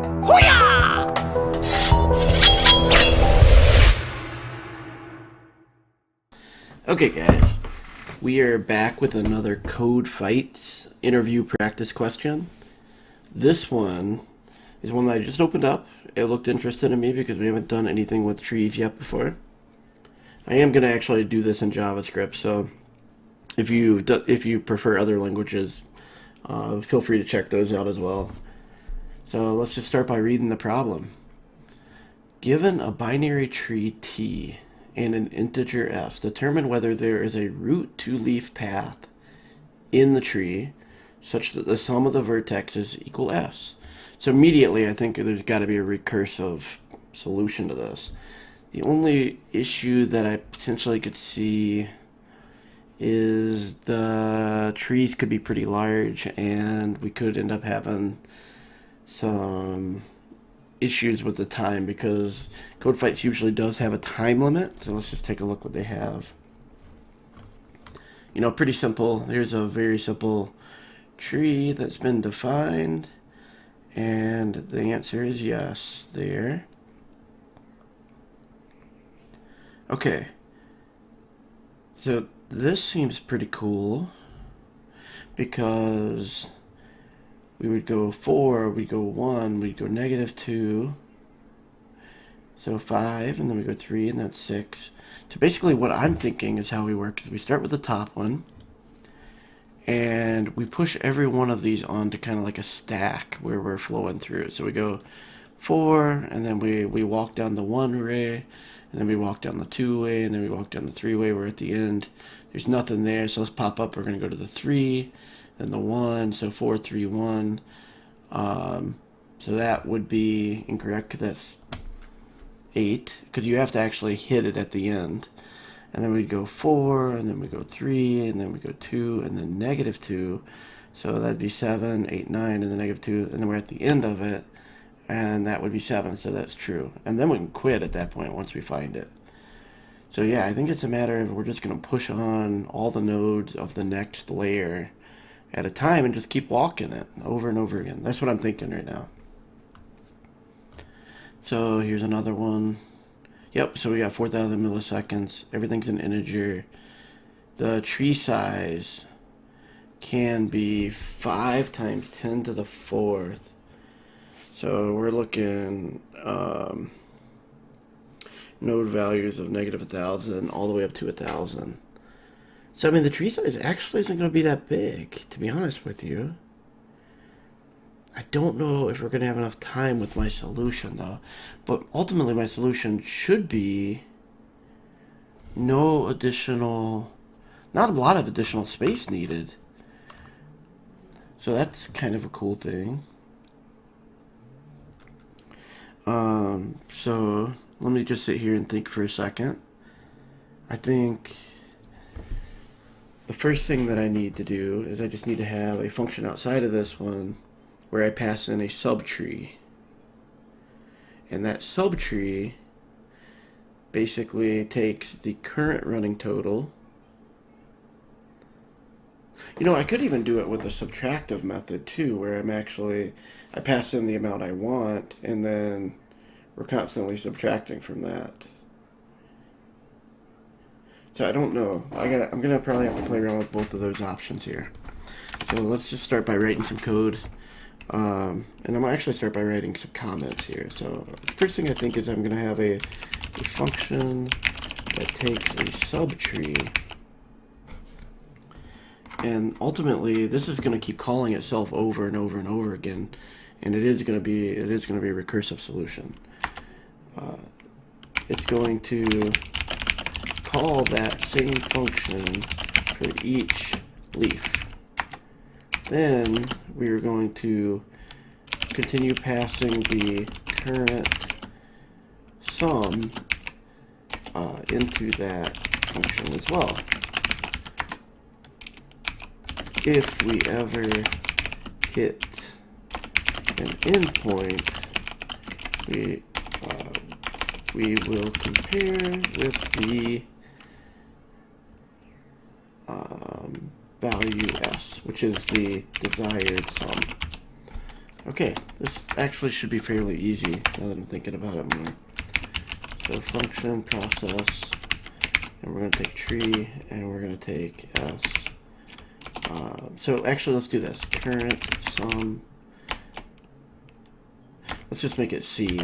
Hoo-yah! Okay, guys, we are back with another CodeFights interview practice question. This one is one that I just opened up. It looked interesting to me because we haven't done anything with trees yet before. I am going to actually do this in JavaScript, so if you prefer other languages, feel free to check those out as well. So let's just start by reading the problem. Given a binary tree T and an integer s, determine whether there is a root to leaf path in the tree such that the sum of the vertexes equal s. So immediately I think there's got to be a recursive solution to this. The only issue that I potentially could see is the trees could be pretty large and we could end up having some issues with the time because CodeFights usually does have a time limit. So let's just take a look what they have. You know, pretty simple. Here's a very simple tree that's been defined, and the answer is yes there. Okay, so this seems pretty cool because we would go 4, we'd go 1, we'd go -2, so 5, and then we go 3, and that's 6. So basically what I'm thinking is how we work is we start with the top one, and we push every one of these onto kind of like a stack where we're flowing through. So we go 4, and then we walk down the 1 array, and then we walk down the 2 way, and then we walk down the 3 way. We're at the end. There's nothing there, so let's pop up. We're going to go to the 3, then the 1, so 4, 3, 1. So that would be incorrect because that's 8, because you have to actually hit it at the end. And then we go 4, and then we go 3, and then we go 2, and then -2. So that'd be 7, 8, 9, and then -2, and then we're at the end of it, and that would be 7, so that's true. And then we can quit at that point once we find it. So yeah, I think it's a matter of we're just going to push on all the nodes of the next layer at a time and just keep walking it over and over again. That's what I'm thinking right now. So here's another one. Yep, so we got 4,000 milliseconds. Everything's an integer. The tree size can be 5 times 10 to the 4th. So we're looking node values of -1,000 all the way up to 1,000. So I mean the tree size actually isn't going to be that big, to be honest with you. I don't know if we're going to have enough time with my solution though, but ultimately my solution should be not a lot of additional space needed. So that's kind of a cool thing. So let me just sit here and think for a second. I think the first thing that I need to do is I just need to have a function outside of this one where I pass in a subtree. And that subtree basically takes the current running total. You know, I could even do it with a subtractive method too, where I pass in the amount I want, and then we're constantly subtracting from that. So I don't know. I'm gonna probably have to play around with both of those options here. So let's just start by writing some code. And I'm gonna actually start by writing some comments here. So the first thing I think is I'm gonna have a function that takes a subtree, and ultimately this is gonna keep calling itself over and over and over again, and it is gonna be a recursive solution. It's going to call that same function for each leaf. Then we are going to continue passing the current sum into that function as well. If we ever hit an endpoint, we will compare with the value s, which is the desired sum. Okay, this actually should be fairly easy now that I'm thinking about it more. So function process, and we're going to take tree, and we're going to take s. So actually, let's do this. Current sum. Let's just make it c.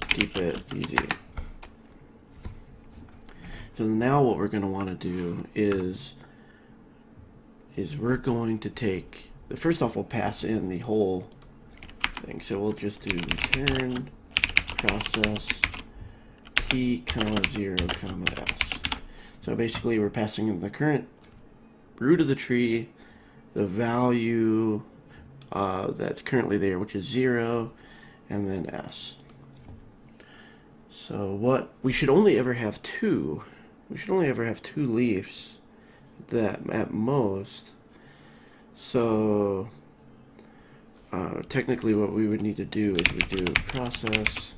Keep it easy. So now what we're going to want to do is we're going to take, first off, we'll pass in the whole thing. So we'll just do return process t comma 0 comma s. So basically we're passing in the current root of the tree, the value that's currently there, which is 0, and then s. So what we should only ever have two. We should only ever have two leaves, that at most. So technically what we would need to do is we do process.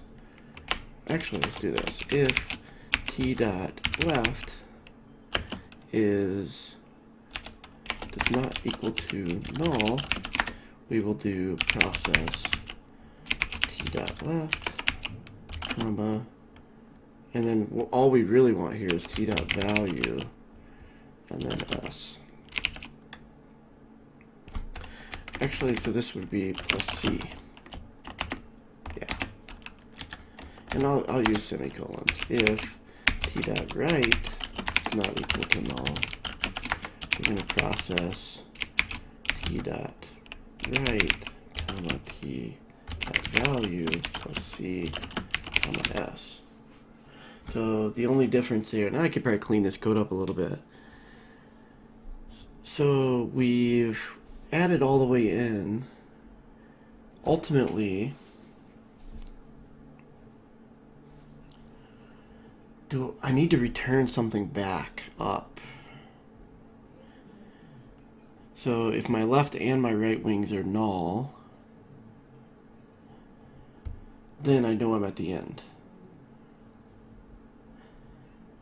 Actually, let's do this. If t dot left does not equal to null, we will do process t dot left, comma, and then all we really want here is t dot value, and then s. Actually, so this would be plus c. Yeah. And I'll use semicolons. If t dot right is not equal to null, we're going to process t dot right, comma t dot value plus c, comma s. So the only difference there, now I could probably clean this code up a little bit. So we've added all the way in. Ultimately, I need to return something back up. So if my left and my right wings are null, then I know I'm at the end.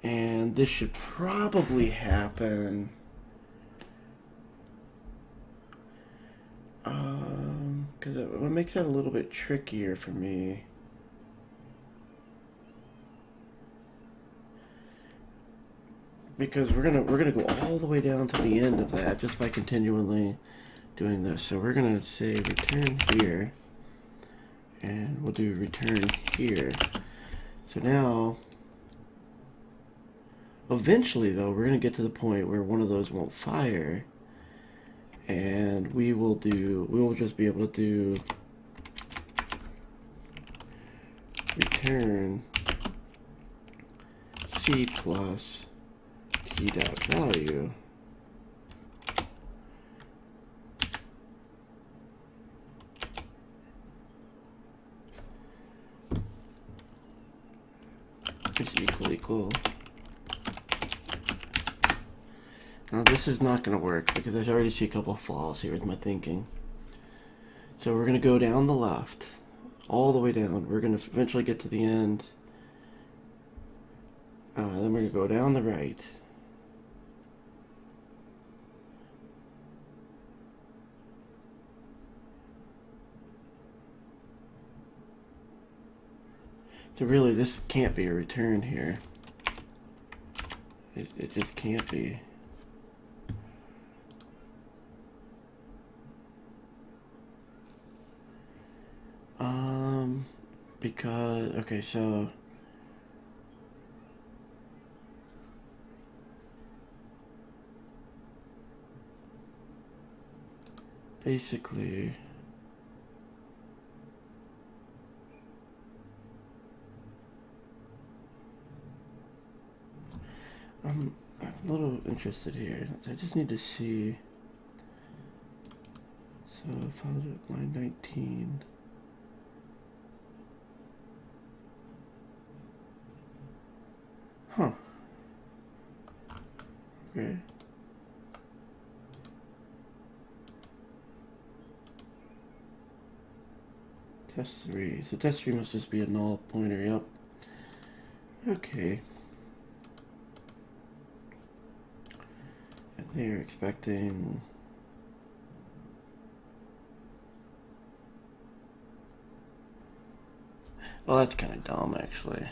And this should probably happen because what makes that a little bit trickier for me because we're gonna go all the way down to the end of that just by continually doing this. So we're gonna say return here, and we'll do return here. So now, eventually though, we're gonna get to the point where one of those won't fire, and we will just be able to do return c plus t dot value is equal. Now this is not going to work because I already see a couple of flaws here with my thinking. So we're going to go down the left, all the way down. We're going to eventually get to the end. Then we're going to go down the right. So really, this can't be a return here. It just can't be. Because, okay, so basically I'm a little interested here. I just need to see. So follow line 19. Huh. Okay. Test 3. So test 3 must just be a null pointer, yep. Okay. And they're expecting Well, that's kind of dumb, actually.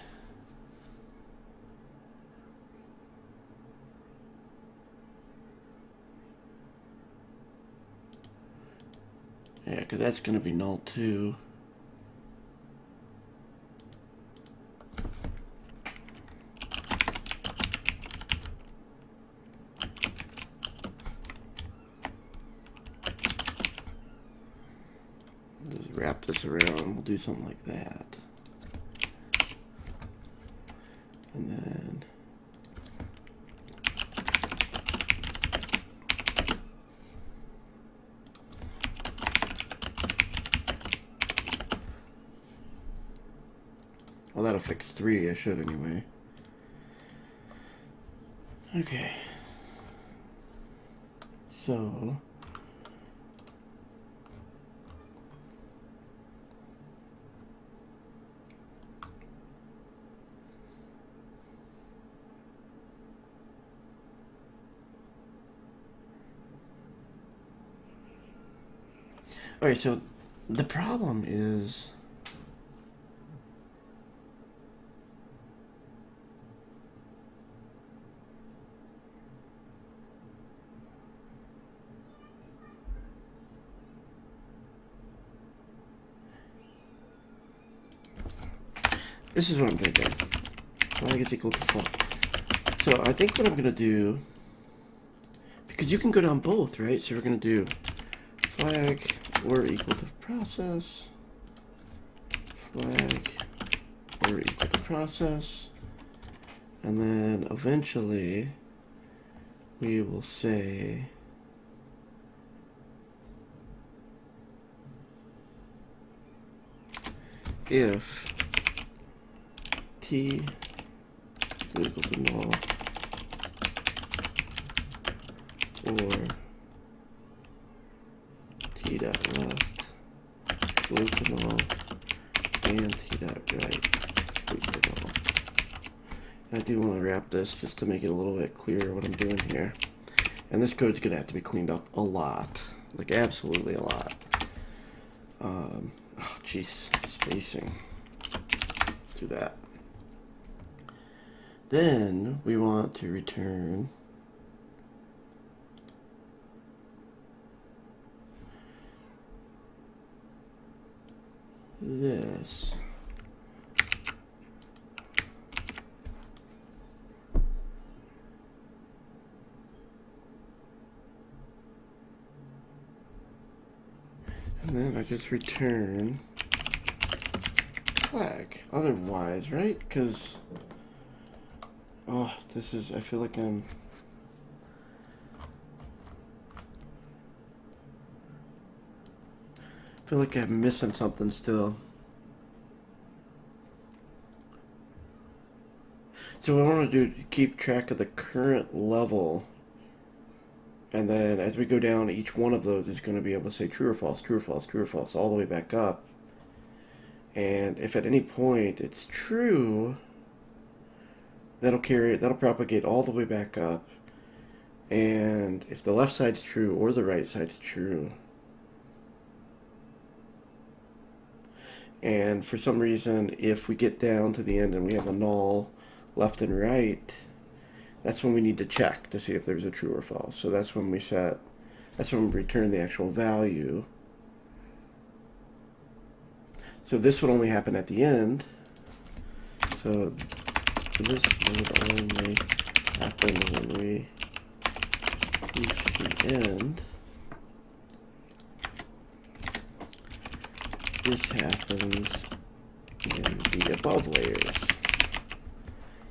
Yeah, because that's going to be null too. Just wrap this around. We'll do something like that. And then well, that'll fix 3. I should anyway. Okay. So all right, so the problem is this is what I'm thinking. Flag is equal to false. So I think what I'm gonna do, because you can go down both, right? So we're gonna do flag or equal to process, flag or equal to process, and then eventually we will say if t is equal to null or t dot left equal to null and t dot right equal to null. I do want to wrap this just to make it a little bit clearer what I'm doing here. And this code's going to have to be cleaned up a lot. Like, absolutely a lot. Oh, jeez. Spacing. Let's do that. Then we want to return this. And then I just return flag. Otherwise, right? Because, oh, this is, I feel like I'm missing something still. So what I want to do is keep track of the current level, and then as we go down, each one of those is going to be able to say true or false, true or false, true or false, all the way back up. And if at any point it's true, that'll propagate all the way back up. And if the left side's true or the right side's true, and for some reason, if we get down to the end and we have a null left and right, that's when we need to check to see if there's a true or false. So that's when we return the actual value. So this would only happen at the end. So this would only happen when we reach the end. This happens in the above layers.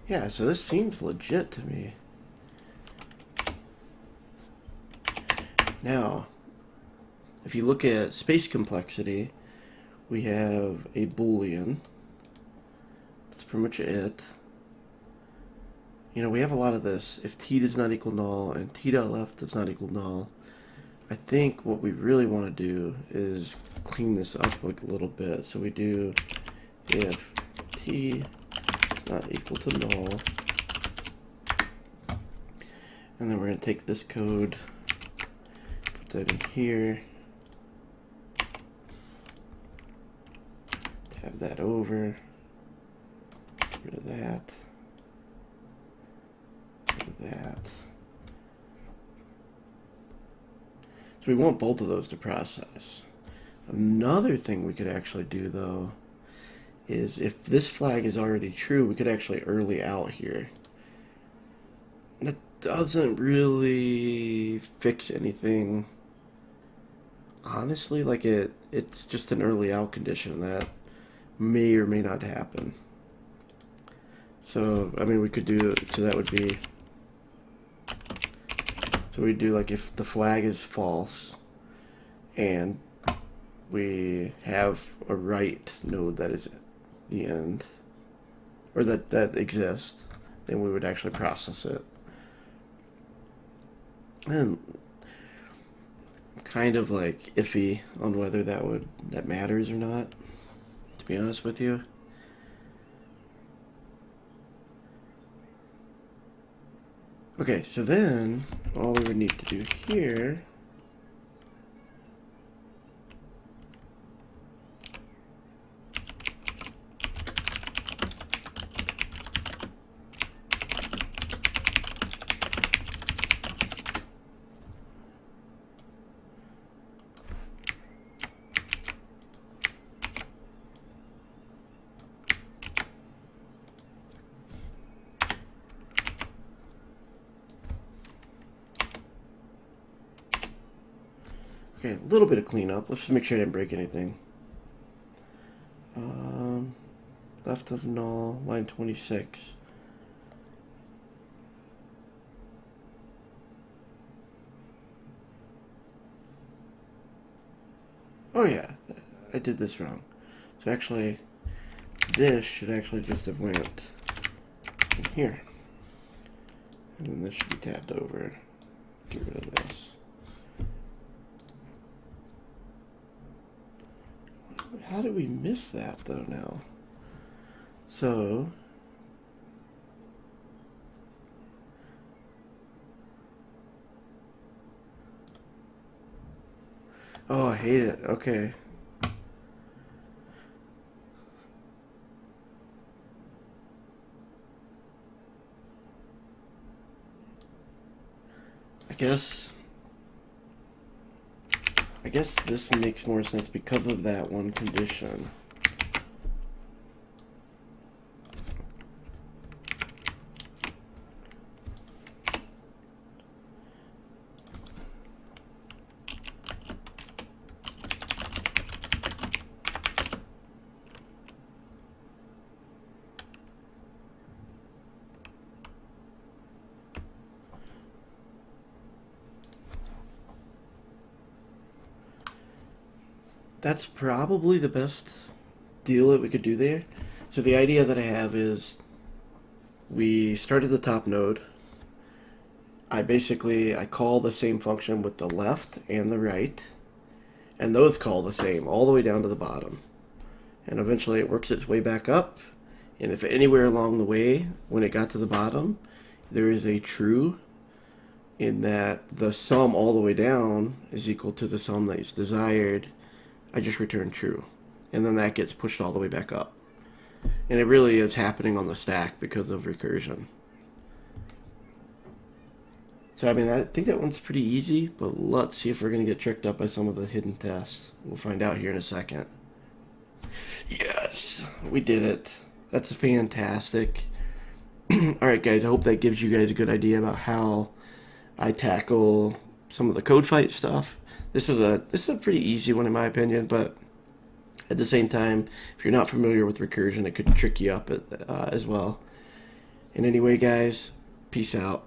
Yeah, so this seems legit to me. Now, if you look at space complexity, we have a Boolean. That's pretty much it. You know, we have a lot of this. If t does not equal null and t dot left does not equal null, I think what we really want to do is clean this up a little bit. So we do if t is not equal to null, and then we're going to take this code, put that in here, have that over. Get rid of that. Get rid of that. So we want both of those to process. Another thing we could actually do, though, is if this flag is already true, we could actually early out here. That doesn't really fix anything. Honestly, like it's just an early out condition that may or may not happen. So, I mean, we could do, so that would be, so we do like if the flag is false and we have a right node that is the end, or that exists, then we would actually process it. And kind of like iffy on whether that matters or not, to be honest with you. Okay, so then all we would need to do here Okay, a little bit of cleanup. Let's just make sure I didn't break anything. Left of null, line 26. Oh yeah, I did this wrong. So actually, this should actually just have went in here. And then this should be tabbed over. Get rid of this. How did we miss that though now? So oh, I hate it. Okay. I guess this makes more sense because of that one condition. That's probably the best deal that we could do there. So the idea that I have is we start at the top node. I call the same function with the left and the right, and those call the same all the way down to the bottom. And eventually it works its way back up, and if anywhere along the way, when it got to the bottom, there is a true in that the sum all the way down is equal to the sum that is desired, I just return true. And then that gets pushed all the way back up. And it really is happening on the stack because of recursion. So I mean, I think that one's pretty easy, but let's see if we're going to get tricked up by some of the hidden tests. We'll find out here in a second. Yes, we did it. That's fantastic. Alright guys, I hope that gives you guys a good idea about how I tackle some of the CodeFight stuff. This is a pretty easy one in my opinion, but at the same time, if you're not familiar with recursion, it could trick you up as well. And anyway guys, peace out.